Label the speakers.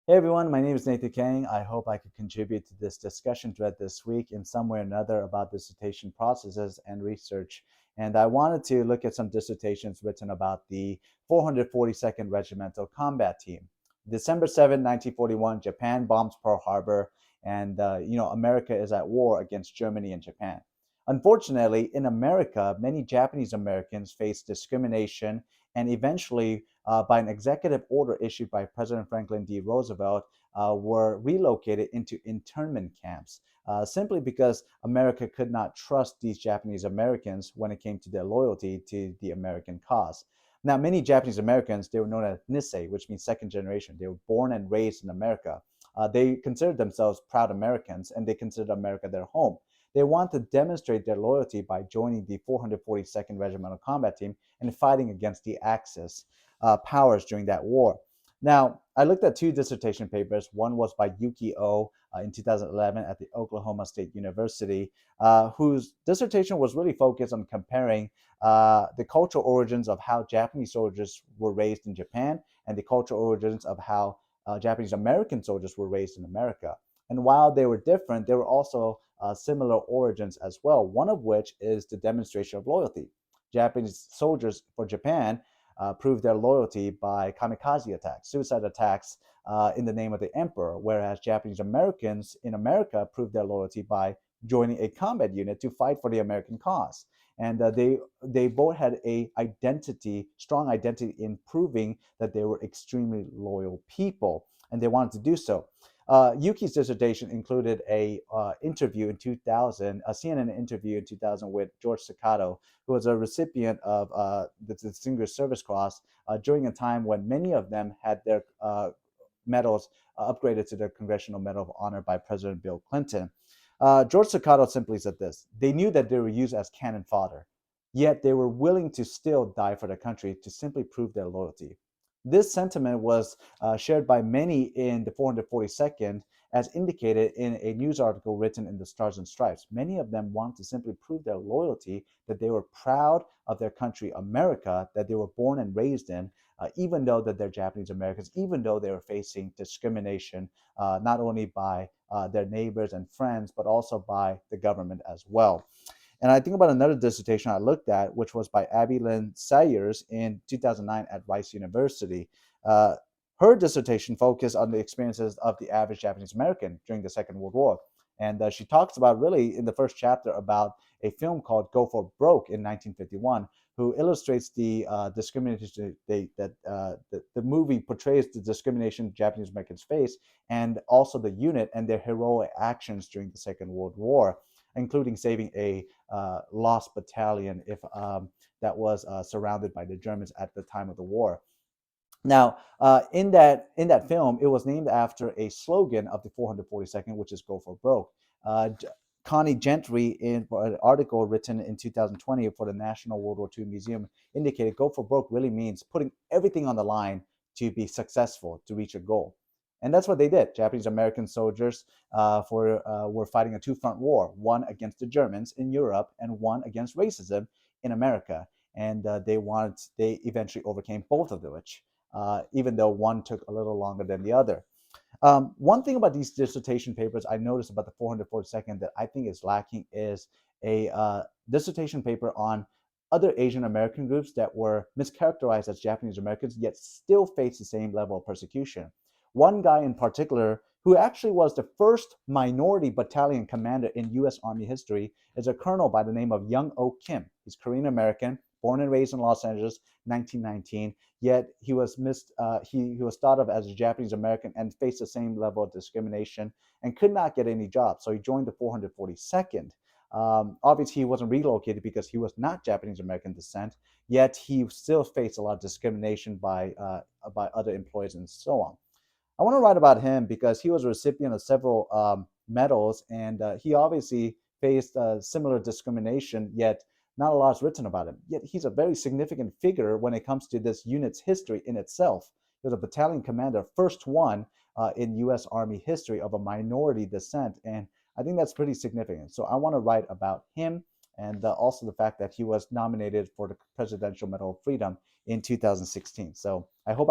Speaker 1: Hey everyone, my name is Nathan Kang. I hope I could contribute to this discussion thread this week in some way or another about dissertation processes and research. And I wanted to look at some dissertations written about the 442nd Regimental Combat Team. December 7, 1941, Japan bombs Pearl Harbor, and America is at war against Germany and Japan. Unfortunately, in America, many Japanese Americans face discrimination and eventually by an executive order issued by President Franklin D. Roosevelt, were relocated into internment camps simply because America could not trust these Japanese Americans when it came to their loyalty to the American cause. Now, many Japanese Americans, they were known as Nisei, which means second generation. They were born and raised in America. They considered themselves proud Americans and they considered America their home. They want to demonstrate their loyalty by joining the 442nd Regimental Combat Team and fighting against the Axis powers during that war. Now, I looked at two dissertation papers. One was by Yuki Oh in 2011 at the Oklahoma State University, whose dissertation was really focused on comparing the cultural origins of how Japanese soldiers were raised in Japan and the cultural origins of how Japanese American soldiers were raised in America. And while they were different, there were also similar origins as well, one of which is the demonstration of loyalty. Japanese soldiers for Japan proved their loyalty by kamikaze attacks, suicide attacks in the name of the emperor, whereas Japanese Americans in America proved their loyalty by joining a combat unit to fight for the American cause. And they both had a strong identity in proving that they were extremely loyal people, and they wanted to do so. Yuki's dissertation included a interview in 2000, a CNN interview in 2000 with George Staccato, who was a recipient of the Distinguished Service Cross during a time when many of them had their medals upgraded to the Congressional Medal of Honor by President Bill Clinton. George Staccato simply said this: they knew that they were used as cannon fodder, yet they were willing to still die for their country to simply prove their loyalty. This sentiment was shared by many in the 442nd, as indicated in a news article written in the Stars and Stripes. Many of them wanted to simply prove their loyalty, that they were proud of their country, America, that they were born and raised in, even though that they're Japanese Americans, even though they were facing discrimination, not only by their neighbors and friends, but also by the government as well. And I think about another dissertation I looked at, which was by Abby Lynn Sayers in 2009 at Rice University. Uh, Her dissertation focused on the experiences of the average Japanese American during the Second World War. And she talks about, really, in the first chapter, about a film called Go for Broke in 1951, who illustrates the discrimination that the movie portrays the discrimination Japanese Americans face, and also the unit and their heroic actions during the Second World War, including saving a lost battalion if that was surrounded by the Germans at the time of the war. Now, in that film, it was named after a slogan of the 442nd, which is "Go for Broke." Uh, Connie Gentry, in an article written in 2020 for the National World War II Museum, indicated "Go for Broke" really means putting everything on the line to be successful, to reach a goal. And that's what they did. Japanese American soldiers were fighting a two-front war, one against the Germans in Europe and one against racism in America. And they eventually overcame both of which, even though one took a little longer than the other. One thing about these dissertation papers I noticed about the 442nd that I think is lacking is a dissertation paper on other Asian American groups that were mischaracterized as Japanese Americans, yet still face the same level of persecution. One guy in particular, who actually was the first minority battalion commander in U.S. Army history, is a colonel by the name of Young Oh Kim. He's Korean American, born and raised in Los Angeles, 1919. Yet he was he was thought of as a Japanese American and faced the same level of discrimination and could not get any job. So he joined the 442nd. Obviously, he wasn't relocated because he was not Japanese American descent. Yet he still faced a lot of discrimination by other employees and so on. I want to write about him because he was a recipient of several medals, and he obviously faced similar discrimination, yet not a lot is written about him. Yet he's a very significant figure when it comes to this unit's history in itself. He was a battalion commander, first one in U.S. Army history of a minority descent, and I think that's pretty significant. So I want to write about him and also the fact that he was nominated for the Presidential Medal of Freedom in 2016. So